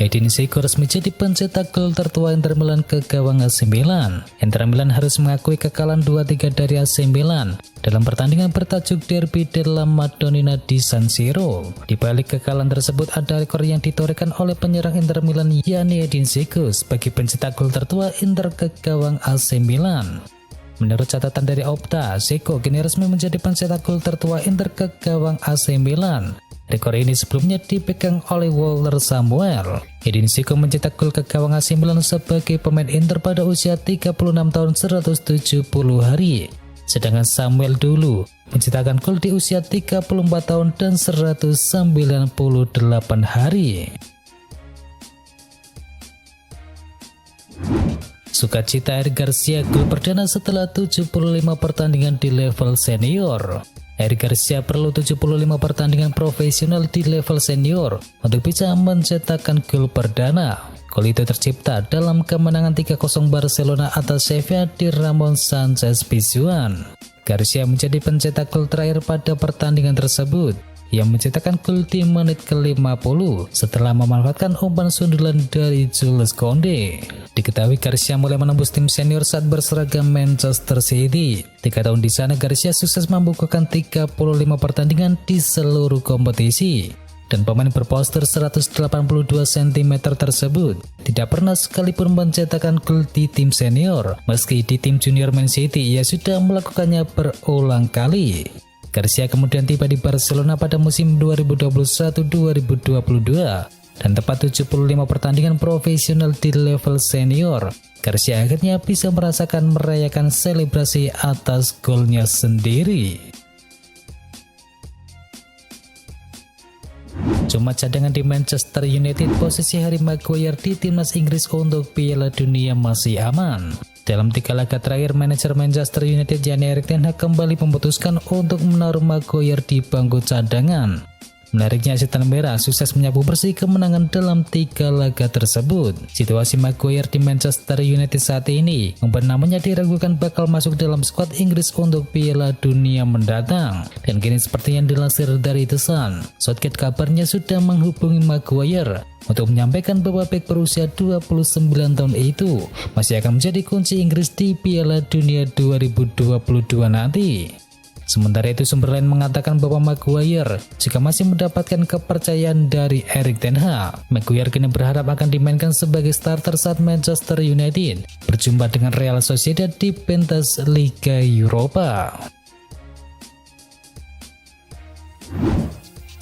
Edin Dzeko resmi jadi pencetak gol tertua Inter Milan ke gawang AC Milan. Inter Milan harus mengakui kekalahan 2-3 dari AC Milan dalam pertandingan bertajuk Derby della Madonnina di San Siro. Di balik kekalahan tersebut ada rekor yang ditorehkan oleh penyerang Inter Milan yakni Edin Dzeko sebagai pencetak gol tertua Inter ke gawang AC Milan. Menurut catatan dari Opta, Dzeko kini resmi menjadi pencetak gol tertua Inter ke gawang AC Milan. Rekor ini sebelumnya dipegang oleh Walter Samuel. Edin Dzeko mencetak gol ke gawang AC Milan sebagai pemain Inter pada usia 36 tahun 170 hari. Sedangkan Samuel dulu mencetakkan gol di usia 34 tahun dan 198 hari. Sukacita Eric Garcia gol perdana setelah 75 pertandingan di level senior. Eric Garcia perlu 75 pertandingan profesional di level senior untuk bisa mencetakkan gol perdana. Gol itu tercipta dalam kemenangan 3-0 Barcelona atas Sevilla di Ramon Sanchez Pizjuan. Garcia menjadi pencetak gol terakhir pada pertandingan tersebut. Ia mencetakkan gol di menit ke-50 setelah memanfaatkan umpan sundulan dari Jules Koundé. Diketahui Garcia mulai menembus tim senior saat berseragam Manchester City. 3 tahun di sana Garcia sukses membukukan 35 pertandingan di seluruh kompetisi. Dan pemain berposter 182 cm tersebut tidak pernah sekalipun mencetakkan gol di tim senior. Meski di tim junior Man City ia sudah melakukannya berulang kali. Garcia kemudian tiba di Barcelona pada musim 2021-2022 dan tepat 75 pertandingan profesional di level senior. Garcia akhirnya bisa merayakan selebrasi atas golnya sendiri. Cuma cadangan di Manchester United, posisi Harry Maguire di timnas Inggris untuk Piala Dunia masih aman. Dalam 3 laga terakhir, manajer Manchester United yakni Erik ten Hag kembali memutuskan untuk menaruh Maguire di bangku cadangan. Menariknya, setan merah sukses menyapu bersih kemenangan dalam 3 laga tersebut. Situasi Maguire di Manchester United saat ini membuat namanya diragukan bakal masuk dalam skuad Inggris untuk Piala Dunia mendatang. Dan kini seperti yang dilansir dari The Sun, Southgate kabarnya sudah menghubungi Maguire untuk menyampaikan bahwa bek berusia 29 tahun itu masih akan menjadi kunci Inggris di Piala Dunia 2022 nanti. Sementara itu, sumber lain mengatakan bahwa Maguire jika masih mendapatkan kepercayaan dari Erik ten Hag, Maguire kini berharap akan dimainkan sebagai starter saat Manchester United berjumpa dengan Real Sociedad di pentas Liga Eropa.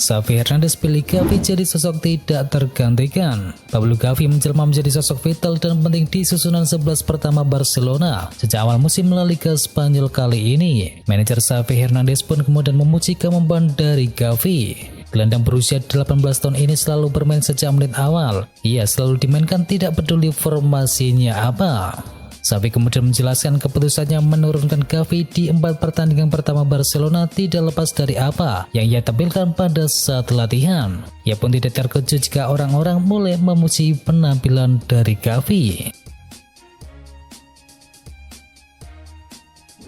Xavi Hernandez pilih Gavi jadi sosok tidak tergantikan. Pablo Gavi menjelma menjadi sosok vital dan penting di susunan 11 pertama Barcelona sejak awal musim La Liga Spanyol kali ini. Manajer Xavi Hernandez pun kemudian memuji kemampuan dari Gavi. Gelandang berusia 18 tahun ini selalu bermain sejak menit awal. Ia selalu dimainkan tidak peduli formasinya apa. Xavi kemudian menjelaskan keputusannya menurunkan Gavi di 4 pertandingan pertama Barcelona tidak lepas dari apa yang ia tampilkan pada saat latihan. Ia pun tidak terkejut jika orang-orang mulai memuji penampilan dari Gavi.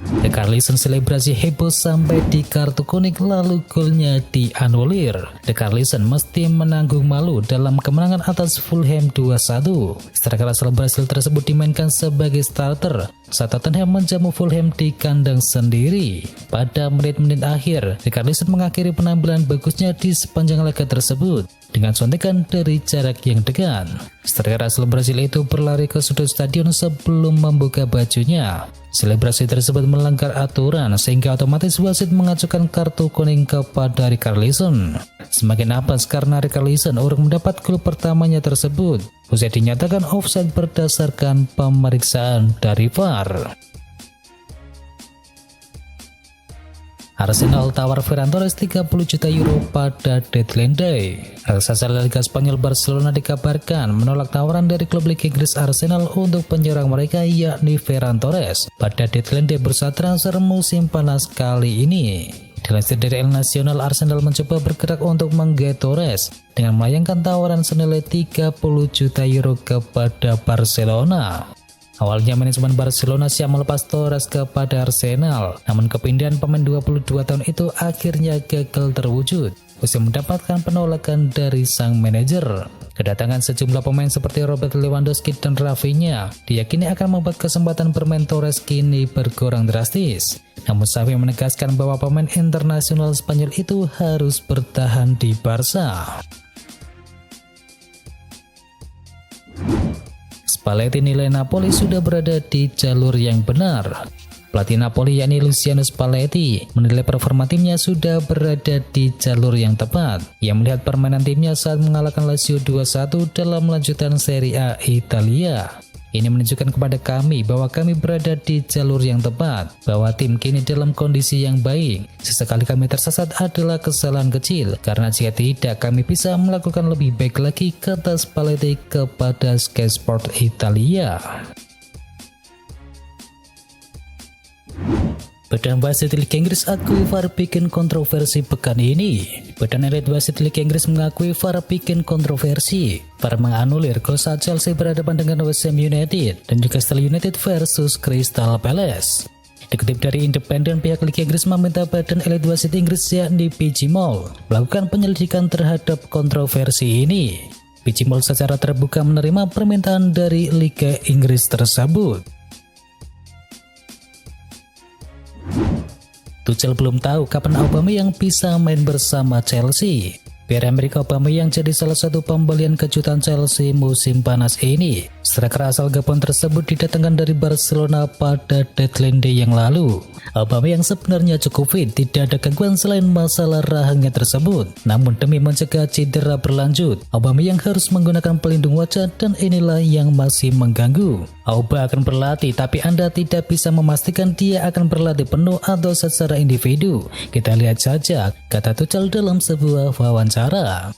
Richarlison selebrasi heboh sampai di kartu kuning lalu golnya dianulir. Richarlison mesti menanggung malu dalam kemenangan atas Fulham 2-1. Striker asal Brasil tersebut dimainkan sebagai starter saat Tottenham menjamu Fulham di kandang sendiri. Pada menit-menit akhir, Richarlison mengakhiri penampilan bagusnya di sepanjang laga tersebut dengan sontekan dari jarak yang dekat. Striker asal Brasil itu berlari ke sudut stadion sebelum membuka bajunya. Selebrasi tersebut melanggar aturan sehingga otomatis wasit mengajukan kartu kuning kepada Richarlison. Semakin apes karena Richarlison urung mendapat gol pertamanya tersebut usai dinyatakan offside berdasarkan pemeriksaan dari VAR. Arsenal tawar Ferran Torres 30 juta euro pada deadline day. Raksasa La Liga Spanyol Barcelona dikabarkan menolak tawaran dari klub Liga Inggris Arsenal untuk penyerang mereka yakni Ferran Torres pada deadline day bursa transfer musim panas kali ini. Dilansir dari El Nacional, Arsenal mencoba bergerak untuk menggait Torres dengan melayangkan tawaran senilai 30 juta euro kepada Barcelona. Awalnya manajemen Barcelona siap melepas Torres kepada Arsenal, namun kepindahan pemain 22 tahun itu akhirnya gagal terwujud. usai mendapatkan penolakan dari sang manajer. Kedatangan sejumlah pemain seperti Robert Lewandowski dan Rafinha diyakini akan membuat kesempatan bermain Torres kini berkurang drastis. Namun Xavi menegaskan bahwa pemain internasional Spanyol itu harus bertahan di Barca. Spalletti nilai Napoli sudah berada di jalur yang benar. Pelatih Napoli yakni Luciano Spalletti menilai performa timnya sudah berada di jalur yang tepat. Ia melihat permainan timnya saat mengalahkan Lazio 2-1 dalam lanjutan Serie A Italia. Ini menunjukkan kepada kami bahwa kami berada di jalur yang tepat, bahwa tim kini dalam kondisi yang baik. Sesekali kami tersesat adalah kesalahan kecil, karena jika tidak kami bisa melakukan lebih baik lagi, kata Spalletti kepada Sky Sport Italia. Badan wasit Liga Inggris akui VAR bikin kontroversi pekan ini. Badan elit wasit Liga Inggris mengakui VAR bikin kontroversi. VAR menganulir gol saat Chelsea berhadapan dengan West Ham United dan Newcastle United versus Crystal Palace. Dikutip dari Independen, pihak Liga Inggris meminta badan elit wasit Inggris yakni PGMOL melakukan penyelidikan terhadap kontroversi ini. PGMOL secara terbuka menerima permintaan dari Liga Inggris tersebut. Tuchel belum tahu kapan Aubameyang bisa main bersama Chelsea. Pierre-Emerick Aubameyang jadi salah satu pembelian kejutan Chelsea musim panas ini. Striker asal Gabon tersebut didatangkan dari Barcelona pada deadline day yang lalu. Aubameyang sebenarnya cukup fit, tidak ada gangguan selain masalah rahangnya tersebut. Namun demi mencegah cedera berlanjut, Aubameyang harus menggunakan pelindung wajah dan inilah yang masih mengganggu. Auba akan berlatih, tapi Anda tidak bisa memastikan dia akan berlatih penuh atau secara individu. Kita lihat saja, kata Tuchel dalam sebuah wawancara.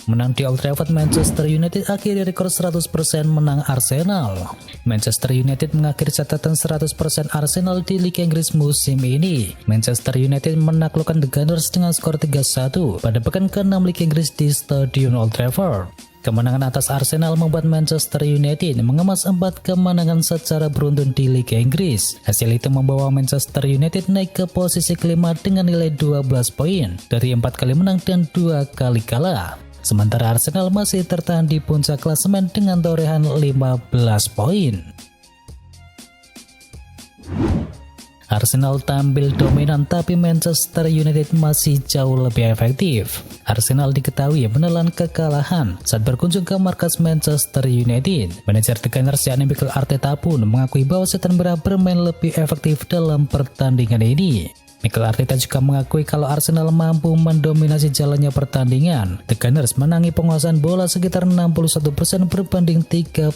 Menang di Old Trafford, Manchester United akhiri rekor 100% menang Arsenal. Manchester United mengakhiri catatan 100% Arsenal di Liga Inggris musim ini. Manchester United menaklukkan The Gunners dengan skor 3-1 pada pekan ke-6 Liga Inggris di Stadion Old Trafford. Kemenangan atas Arsenal membuat Manchester United mengemas 4 kemenangan secara beruntun di Liga Inggris. Hasil itu membawa Manchester United naik ke posisi kelima dengan nilai 12 poin dari 4 kali menang dan 2 kali kalah. Sementara Arsenal masih tertahan di puncak klasemen dengan torehan 15 poin. Arsenal tampil dominan tapi Manchester United masih jauh lebih efektif. Arsenal diketahui menelan kekalahan saat berkunjung ke markas Manchester United. Manajer The Gunners yakni Mikel Arteta pun mengakui bahwa Setan Merah bermain lebih efektif dalam pertandingan ini. Mikel Arteta juga mengakui kalau Arsenal mampu mendominasi jalannya pertandingan. The Gunners menangi penguasaan bola sekitar 61% berbanding 31%.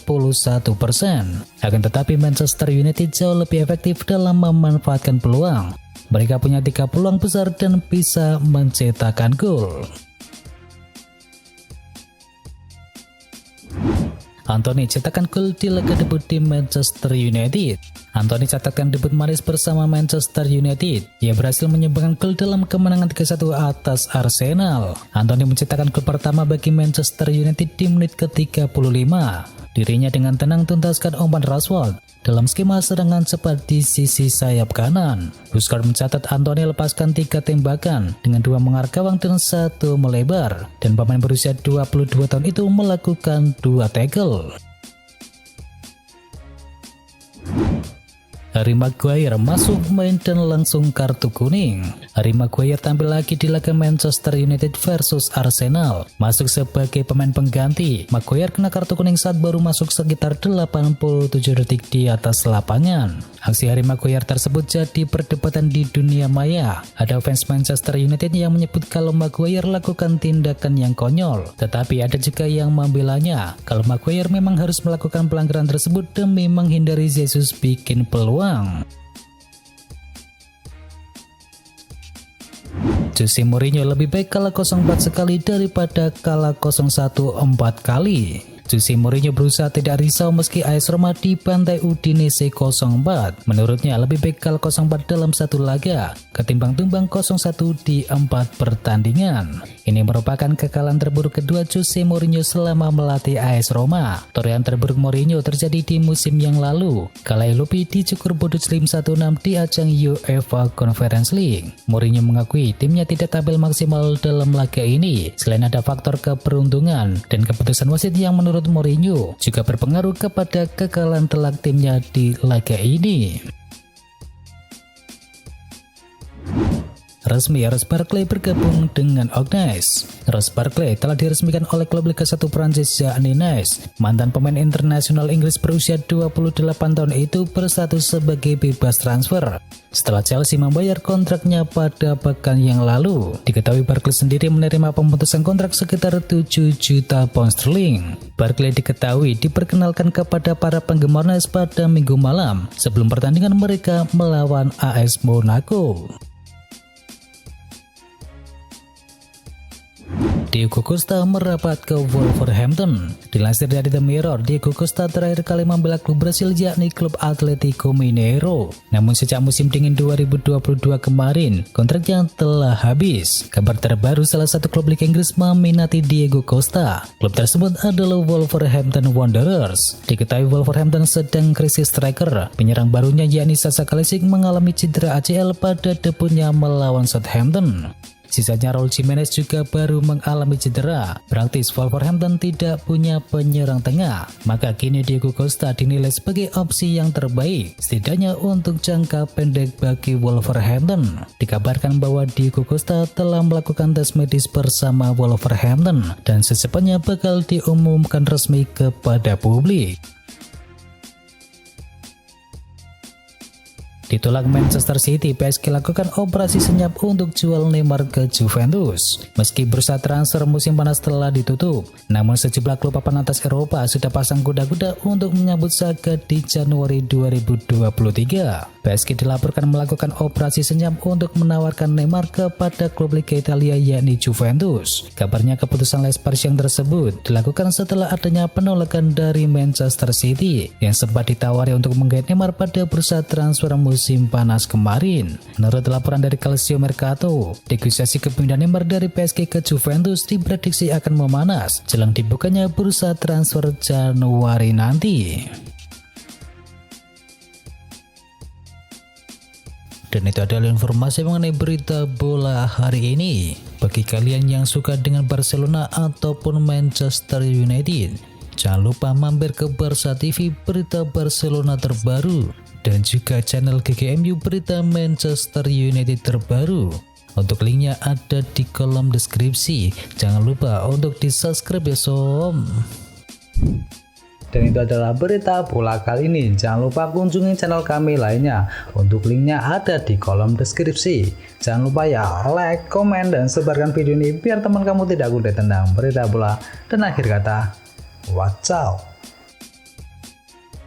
Akan tetapi Manchester United jauh lebih efektif dalam memanfaatkan peluang. Mereka punya 3 peluang besar dan bisa mencetakkan gol. Anthony cetakkan gol di laga debut di Manchester United. Anthony catatkan debut manis bersama Manchester United. Ia berhasil menyumbangkan gol dalam kemenangan 3-1 atas Arsenal. Anthony mencetakkan gol pertama bagi Manchester United di menit ke-35. Dirinya dengan tenang tuntaskan umpan Rashford dalam skema serangan cepat di sisi sayap kanan. Huskar mencatat Anthony lepaskan 3 tembakan dengan 2 mengarah gawang dan 1 melebar. Dan pemain berusia 22 tahun itu melakukan 2 tackle. Harry Maguire masuk main dan langsung kartu kuning. Harry Maguire tampil lagi di laga Manchester United versus Arsenal. Masuk sebagai pemain pengganti. Maguire kena kartu kuning saat baru masuk sekitar 87 detik di atas lapangan. Aksi Harry Maguire tersebut jadi perdebatan di dunia maya. Ada fans Manchester United yang menyebut kalau Maguire lakukan tindakan yang konyol. Tetapi ada juga yang membelanya kalau Maguire memang harus melakukan pelanggaran tersebut demi menghindari Jesus bikin peluang. Jose Mourinho lebih baik kalah 0-4 sekali daripada kalah 0-1 4 kali. Jose Mourinho berusaha tidak risau meski AS Roma dibantai Udinese 0-4. Menurutnya lebih baik kalah 0-4 dalam satu laga ketimbang tumbang 0-1 di 4 pertandingan. Ini merupakan kekalahan terburuk kedua Jose Mourinho selama melatih AS Roma. Torehan terburuk Mourinho terjadi di musim yang lalu kala Lupi dicukur bodut Slim 1-6 di ajang UEFA Conference League. Mourinho mengakui timnya tidak tampil maksimal dalam laga ini. Selain ada faktor keberuntungan dan keputusan wasit yang menurut Mourinho juga berpengaruh kepada kekalahan telak timnya di laga ini. Resmi Ross Barkley bergabung dengan Ognes. Ross Barkley telah diresmikan oleh klub Liga 1 Prancis yakni Nice. Mantan pemain internasional Inggris berusia 28 tahun itu berstatus sebagai bebas transfer setelah Chelsea membayar kontraknya pada pekan yang lalu. Diketahui Barkley sendiri menerima pemutusan kontrak sekitar 7 juta pound sterling. Barkley diketahui diperkenalkan kepada para penggemar Nice pada Minggu malam sebelum pertandingan mereka melawan AS Monaco. Diego Costa merapat ke Wolverhampton. Dilansir dari The Mirror, Diego Costa terakhir kali membela klub Brasil yakni klub Atletico Mineiro. Namun sejak musim dingin 2022 kemarin, kontraknya telah habis. Kabar terbaru, salah satu klub Liga Inggris meminati Diego Costa. Klub tersebut adalah Wolverhampton Wanderers. Diketahui Wolverhampton sedang krisis striker. Penyerang barunya yakni Sasa Kalisic mengalami cedera ACL pada debutnya melawan Southampton. Sisanya Raul Jimenez juga baru mengalami cedera. Praktis Wolverhampton tidak punya penyerang tengah. Maka kini Diego Costa dinilai sebagai opsi yang terbaik, setidaknya untuk jangka pendek bagi Wolverhampton. Dikabarkan bahwa Diego Costa telah melakukan tes medis bersama Wolverhampton dan secepatnya bakal diumumkan resmi kepada publik. Ditolak Manchester City, PSG lakukan operasi senyap untuk jual Neymar ke Juventus. Meski bursa transfer musim panas telah ditutup, namun sejumlah klub papan atas Eropa sudah pasang kuda-kuda untuk menyambut Saga di Januari 2023. PSG dilaporkan melakukan operasi senyap untuk menawarkan Neymar kepada klub Liga Italia yakni Juventus. Kabarnya keputusan Les Parisiens tersebut dilakukan setelah adanya penolakan dari Manchester City yang sempat ditawari untuk menggait Neymar pada bursa transfer musim panas kemarin. Menurut laporan dari Calcio Mercato, negosiasi kepindahan Neymar dari PSG ke Juventus diprediksi akan memanas jelang dibukanya bursa transfer Januari nanti. Dan itu adalah informasi mengenai berita bola hari ini. Bagi kalian yang suka dengan Barcelona ataupun Manchester United, jangan lupa mampir ke Barca TV berita Barcelona terbaru dan juga channel GGMU berita Manchester United terbaru. Untuk linknya ada di kolom deskripsi. Jangan lupa untuk di subscribe ya som. Dan itu adalah berita bola kali ini. Jangan lupa kunjungi channel kami lainnya. Untuk linknya ada di kolom deskripsi. Jangan lupa ya like, komen, dan sebarkan video ini biar teman kamu tidak gundai tentang berita bola. Dan akhir kata, watch out.